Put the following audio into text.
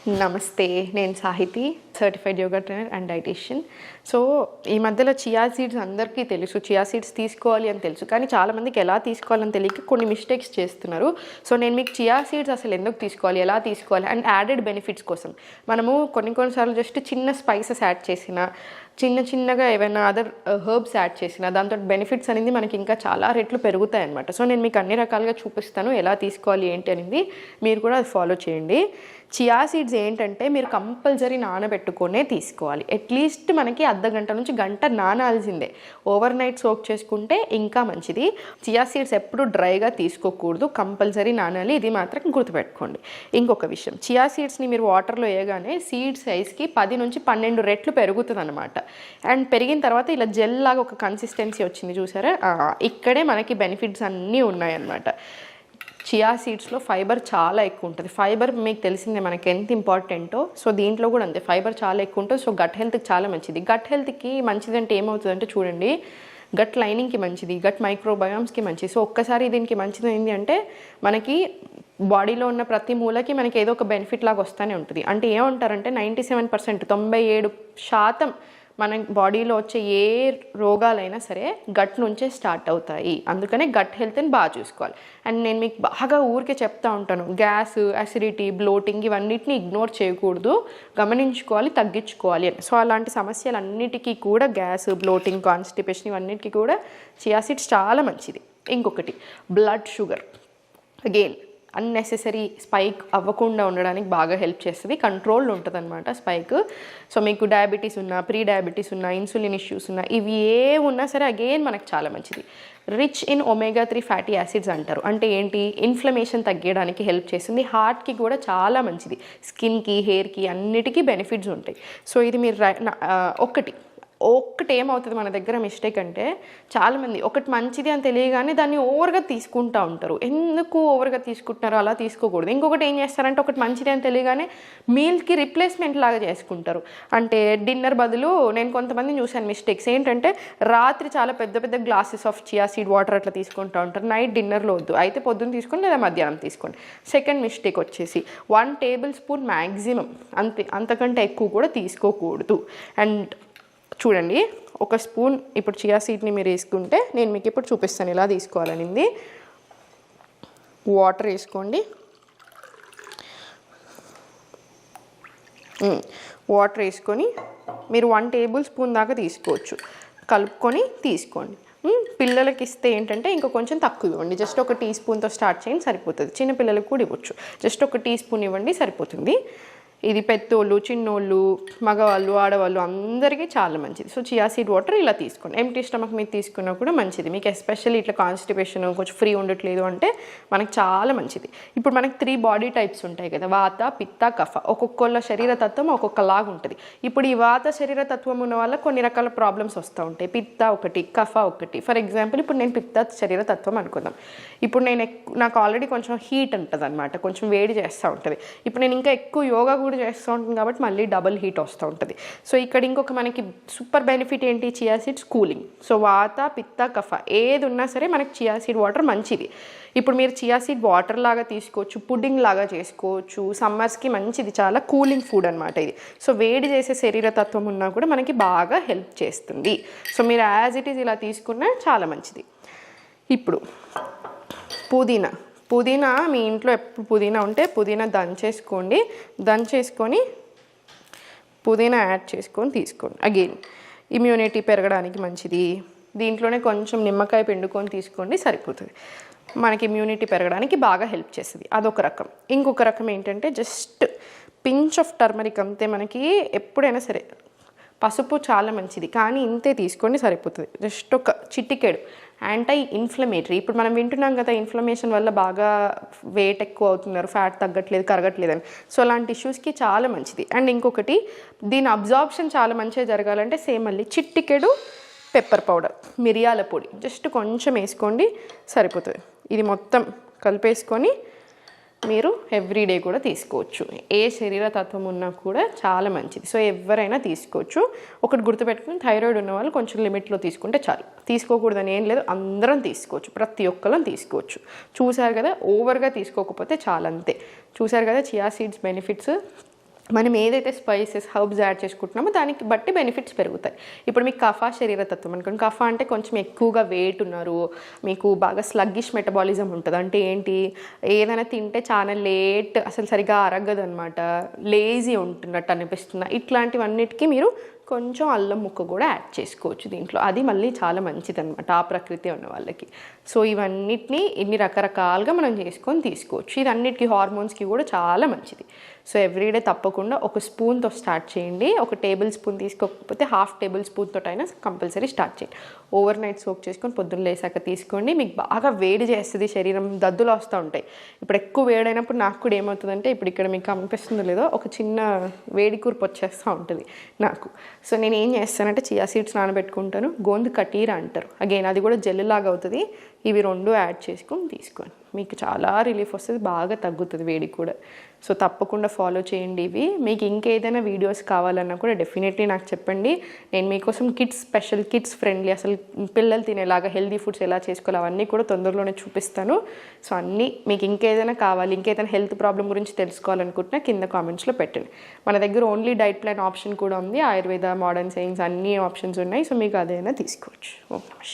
నమస్తే, నేను Sahiti, certified yoga trainer and dietitian. So ఈ మధ్యలో చియా సీడ్స్ అందరికీ తెలుసు, చియా సీడ్స్ తీసుకోవాలి అని తెలుసు, కానీ చాలామందికి ఎలా తీసుకోవాలని తెలియక కొన్ని మిస్టేక్స్ చేస్తున్నారు. సో నేను మీకు చియా సీడ్స్ అసలు ఎందుకు తీసుకోవాలి, ఎలా తీసుకోవాలి అండ్ యాడెడ్ బెనిఫిట్స్ కోసం మనము కొన్నిసార్లు జస్ట్ చిన్న స్పైసెస్ యాడ్ చేసిన, చిన్నగా ఏమైనా అదర్ హర్బ్స్ యాడ్ చేసిన దాంతో బెనిఫిట్స్ అనేది మనకి ఇంకా చాలా రెట్లు పెరుగుతాయి అన్నమాట. సో నేను మీకు అన్ని రకాలుగా చూపిస్తాను ఎలా తీసుకోవాలి ఏంటి అనేది, మీరు కూడా అది ఫాలో చేయండి. చియా సీడ్స్ ఏంటంటే మీరు కంపల్సరీ నానబెట్టుకొనే తీసుకోవాలి. అట్లీస్ట్ మనకి అర్ధగంట నుంచి గంట నానాల్సిందే. ఓవర్ నైట్ సోక్ చేసుకుంటే ఇంకా మంచిది. చియా సీడ్స్ ఎప్పుడు డ్రైగా తీసుకోకూడదు, కంపల్సరీ నానాలి. ఇది మాత్రం గుర్తుపెట్టుకోండి. ఇంకొక విషయం, చియా సీడ్స్ని మీరు వాటర్లో వేయగానే సీడ్ సైజ్కి 10 నుంచి 12 రెట్లు పెరుగుతుంది అనమాట. అండ్ పెరిగిన తర్వాత ఇలా జెల్ లాగా ఒక కన్సిస్టెన్సీ వచ్చింది చూసారా, ఇక్కడే మనకి బెనిఫిట్స్ అన్నీ ఉన్నాయన్నమాట. చియా సీడ్స్లో ఫైబర్ చాలా ఎక్కువ ఉంటుంది. ఫైబర్ మీకు తెలిసిందే మనకి ఎంత ఇంపార్టెంటో, సో దీంట్లో కూడా అంతే, ఫైబర్ చాలా ఎక్కువ ఉంటుంది. సో గట్ హెల్త్కి చాలా మంచిది. గట్ హెల్త్కి మంచిది అంటే ఏమవుతుందంటే చూడండి, గట్ లైనింగ్కి మంచిది, గట్ మైక్రోబయామ్స్కి మంచిది. సో ఒక్కసారి దీనికి మంచిది ఏంటి అంటే మనకి బాడీలో ఉన్న ప్రతి మూలకి మనకి ఏదో ఒక బెనిఫిట్ లాగా వస్తూనే ఉంటుంది. అంటే ఏమంటారంటే 97%, 97% మన బాడీలో వచ్చే ఏ రోగాలైనా సరే గట్ నుంచే స్టార్ట్ అవుతాయి. అందుకనే గట్ హెల్త్ని బాగా చూసుకోవాలి. అండ్ నేను మీకు బాగా ఊరికే చెప్తా ఉంటాను, గ్యాస్, అసిడిటీ, బ్లోటింగ్ ఇవన్నిటిని ఇగ్నోర్ చేయకూడదు, గమనించుకోవాలి, తగ్గించుకోవాలి అని. సో అలాంటి సమస్యలన్నిటికీ కూడా గ్యాస్, బ్లోటింగ్, కాన్స్టిపేషన్ ఇవన్నిటికీ కూడా చియా సీడ్స్ చాలా మంచిది. ఇంకొకటి blood sugar, again unnecessary spike అవ్వకుండా ఉండడానికి బాగా హెల్ప్ చేస్తుంది. కంట్రోల్ ఉంటుంది అనమాట స్పైక్. సో మీకు డయాబెటీస్ ఉన్నా, ప్రీ డయాబెటీస్ ఉన్నా, ఇన్సులిన్ ఇష్యూస్ ఉన్నా, ఇవి ఏ ఉన్నా సరే అగైన్ మనకు చాలా మంచిది. Rich in omega-3 fatty acids అంటారు. అంటే ఏంటి, ఇన్ఫ్లమేషన్ తగ్గడానికి హెల్ప్ చేస్తుంది. హార్ట్కి కూడా చాలా మంచిది. స్కిన్కి, హెయిర్కి అన్నిటికీ బెనిఫిట్స్ ఉంటాయి. సో ఇది మీరు ఒక్కటి ఏమవుతుంది మన దగ్గర మిస్టేక్ అంటే, చాలామంది ఒకటి మంచిది అని తెలియగానే దాన్ని ఓవర్గా తీసుకుంటూ ఉంటారు. ఎందుకు ఓవర్గా తీసుకుంటున్నారో అలా తీసుకోకూడదు. ఇంకొకటి ఏం చేస్తారంటే, ఒకటి మంచిది అని తెలియగానే మీల్కి రిప్లేస్మెంట్ లాగా చేసుకుంటారు. అంటే డిన్నర్ బదులు, నేను కొంతమందిని చూశాను మిస్టేక్స్ ఏంటంటే, రాత్రి చాలా పెద్ద glasses of chia seed water అట్లా తీసుకుంటూ ఉంటారు. నైట్ డిన్నర్లో వద్దు, అయితే పొద్దున్న తీసుకోండి లేదా మధ్యాహ్నం తీసుకోండి. సెకండ్ మిస్టేక్ వచ్చేసి 1 టేబుల్ స్పూన్ మ్యాక్సిమం, అంతకంటే ఎక్కువ కూడా తీసుకోకూడదు. అండ్ చూడండి, ఒక స్పూన్ ఇప్పుడు చియా సీడ్ని మీరు వేసుకుంటే, నేను మీకు ఇప్పుడు చూపిస్తాను ఎలా తీసుకోవాలనింది. వాటర్ వేసుకోండి, వాటర్ వేసుకొని మీరు 1 టేబుల్ స్పూన్ దాకా తీసుకోవచ్చు, కలుపుకొని తీసుకోండి. పిల్లలకి ఇస్తే ఏంటంటే ఇంకా కొంచెం తక్కువ ఇవ్వండి, జస్ట్ 1 టీ స్పూన్తో స్టార్ట్ చేయండి సరిపోతుంది. చిన్నపిల్లలకు కూడా ఇవ్వచ్చు, జస్ట్ 1 టీ స్పూన్ ఇవ్వండి సరిపోతుంది. ఇది పెద్దోళ్ళు, చిన్నోళ్ళు, మగవాళ్ళు, ఆడవాళ్ళు అందరికీ చాలా మంచిది. సో చియా సీడ్ వాటర్ ఇలా తీసుకోండి. ఎంప్టీ స్టమక్ మీద తీసుకున్నా కూడా మంచిది. మీకు ఎస్పెషల్లీ ఇట్లా కాన్స్టిపేషన్ కొంచెం ఫ్రీ ఉండట్లేదు అంటే మనకు చాలా మంచిది. ఇప్పుడు మనకి 3 బాడీ టైప్స్ ఉంటాయి కదా, వాత, పిత్త, కఫ. ఒక్కొక్కళ్ళ శరీర తత్వం ఒక్కొక్కలాగా ఉంటుంది. ఇప్పుడు ఈ వాత శరీర తత్వం ఉన్న వల్ల కొన్ని రకాల ప్రాబ్లమ్స్ వస్తూ ఉంటాయి. పిత్త ఒకటి, కఫ ఒకటి. ఫర్ ఎగ్జాంపుల్ ఇప్పుడు నేను పిత్త శరీర తత్వం అనుకుందాం. ఇప్పుడు నాకు ఆల్రెడీ కొంచెం హీట్ ఉంటుంది అనమాట, కొంచెం వేడి చేస్తూ ఉంటుంది. ఇప్పుడు నేను ఇంకా ఎక్కువ యోగా కూడా చేస్తూ ఉంటుంది కాబట్టి మళ్ళీ డబుల్ హీట్ వస్తూ ఉంటుంది. సో ఇక్కడ ఇంకొక మనకి సూపర్ బెనిఫిట్ ఏంటి, చియా సీడ్స్ కూలింగ్. సో వాత, పిత్త, కఫ ఏది ఉన్నా సరే మనకి చియా సీడ్ వాటర్ మంచిది. ఇప్పుడు మీరు చియా సీడ్ వాటర్ లాగా తీసుకోవచ్చు, పుడ్డింగ్ లాగా చేసుకోవచ్చు. సమ్మర్స్కి మంచిది, చాలా కూలింగ్ ఫుడ్ అనమాట ఇది. సో వేడి చేసే శరీర తత్వం ఉన్నా కూడా మనకి బాగా హెల్ప్ చేస్తుంది. సో మీరు యాజ్ ఇట్ ఈజ్ ఇలా తీసుకున్నా చాలా మంచిది. ఇప్పుడు పుదీనా మీ ఇంట్లో ఎప్పుడు పుదీనా ఉంటే పుదీనా దంచేసుకొని పుదీనా యాడ్ చేసుకొని తీసుకోండి. అగైన్ ఇమ్యూనిటీ పెరగడానికి మంచిది. దీంట్లోనే కొంచెం నిమ్మకాయ పిండుకొని తీసుకోండి సరిపోతుంది. మనకి ఇమ్యూనిటీ పెరగడానికి బాగా హెల్ప్ చేస్తుంది. అదొక రకం. ఇంకొక రకం ఏంటంటే జస్ట్ పించ్ ఆఫ్ టర్మరిక్, అంతే. మనకి ఎప్పుడైనా సరే పసుపు చాలా మంచిది, కానీ ఇంతే తీసుకోండి సరిపోతుంది. జస్ట్ ఒక చిటికెడు యాంటీ ఇన్ఫ్లమేటరీ. ఇప్పుడు మనం వింటున్నాం కదా, ఇన్ఫ్లమేషన్ వల్ల బాగా వెయిట్ ఎక్కువ అవుతున్నారు, ఫ్యాట్ తగ్గట్లేదు, కరగట్లేదు అని. సో అలాంటి ఇష్యూస్కి చాలా మంచిది. అండ్ ఇంకొకటి, దీని అబ్జార్ప్షన్ చాలా మంచిగా జరగాలంటే సేమ్ మళ్ళీ చిటికెడు పెప్పర్ పౌడర్, మిరియాల పొడి జస్ట్ కొంచెం వేసుకోండి సరిపోతుంది. ఇది మొత్తం కలిపేసుకొని మీరు ఎవ్రీడే కూడా తీసుకోవచ్చు. ఏ శరీర తత్వం ఉన్నా కూడా చాలా మంచిది. సో ఎవరైనా తీసుకోవచ్చు. ఒకటి గుర్తుపెట్టుకుని, థైరాయిడ్ ఉన్న వాళ్ళు కొంచెం లిమిట్లో తీసుకుంటే చాలు. తీసుకోకూడదని ఏం లేదు, అందరం తీసుకోవచ్చు, ప్రతి ఒక్కరం తీసుకోవచ్చు. చూసారు కదా, ఓవర్గా తీసుకోకపోతే చాలా, అంతే. చూసారు కదా చియా సీడ్స్ బెనిఫిట్స్. మనం ఏదైతే స్పైసెస్ హర్బ్స్ యాడ్ చేసుకుంటున్నామో దానికి బట్టి బెనిఫిట్స్ పెరుగుతాయి. ఇప్పుడు మీకు కఫా శరీర తత్వం అనుకోండి, కఫా అంటే కొంచెం ఎక్కువగా వెయిట్ ఉన్నారు, మీకు బాగా స్లగ్గిష్ మెటబాలిజం ఉంటుంది. అంటే ఏంటి, ఏదైనా తింటే చాలా లేట్, అసలు సరిగా అరగదు అనమాట, లేజీ ఉంటున్నట్టు అనిపిస్తుంది. ఇట్లాంటివన్నిటికీ మీరు కొంచెం అల్లం ముక్క కూడా యాడ్ చేసుకోవచ్చు దీంట్లో. అది మళ్ళీ చాలా మంచిది అనమాట ఆ ప్రకృతి ఉన్న వాళ్ళకి. సో ఇవన్నిటిని ఇన్ని రకరకాలుగా మనం చేసుకొని తీసుకోవచ్చు. ఇది అన్నిటికీ హార్మోన్స్కి కూడా చాలా మంచిది. సో ఎవ్రీడే తప్పకుండా ఒక స్పూన్తో స్టార్ట్ చేయండి. ఒక టేబుల్ స్పూన్ తీసుకోకపోతే హాఫ్ టేబుల్ స్పూన్తో అయినా కంపల్సరీ స్టార్ట్ చేయండి. ఓవర్ నైట్ సోక్ చేసుకొని పొద్దున్న లేసాక తీసుకోండి. మీకు బాగా వేడి చేస్తుంది, శరీరం దద్దులు వస్తూ ఉంటాయి. ఇప్పుడు ఎక్కువ వేడైనప్పుడు నాకు కూడా ఏమవుతుందంటే, ఇప్పుడు ఇక్కడ మీకు అనిపిస్తుందో లేదో ఒక చిన్న వేడి కూర్పు వచ్చేస్తూ ఉంటుంది నాకు. సో నేను ఏం చేస్తానంటే చియా సీడ్స్ నానబెట్టుకుంటాను, గోందు కటీరా అంటారు, అగైన్ అది కూడా జెల్ లాగా అవుతుంది. ఇవి 2 యాడ్ చేసుకొని తీసుకోండి, మీకు చాలా రిలీఫ్ వస్తుంది, బాగా తగ్గుతుంది వేడి కూడా. సో తప్పకుండా ఫాలో చేయండి ఇవి. మీకు ఇంకేదైనా వీడియోస్ కావాలన్నా కూడా డెఫినెట్లీ నాకు చెప్పండి. నేను మీకోసం కిడ్స్ స్పెషల్, కిడ్స్ ఫ్రెండ్లీ, అసలు పిల్లలు తినేలాగా హెల్దీ ఫుడ్స్ ఎలా చేసుకోవాలి అవన్నీ కూడా తొందరలోనే చూపిస్తాను. సో అన్నీ మీకు ఇంకేదైనా కావాలి, ఇంకేదైనా హెల్త్ ప్రాబ్లం గురించి తెలుసుకోవాలనుకుంటున్నా కింద కామెంట్స్లో పెట్టండి. మన దగ్గర ఓన్లీ డైట్ ప్లాన్ ఆప్షన్ కూడా ఉంది, ఆయుర్వేద, మోడర్న్ సైన్స్ అన్ని ఆప్షన్స్ ఉన్నాయి. సో మీకు అదైనా తీసుకోవచ్చు. ఓకే.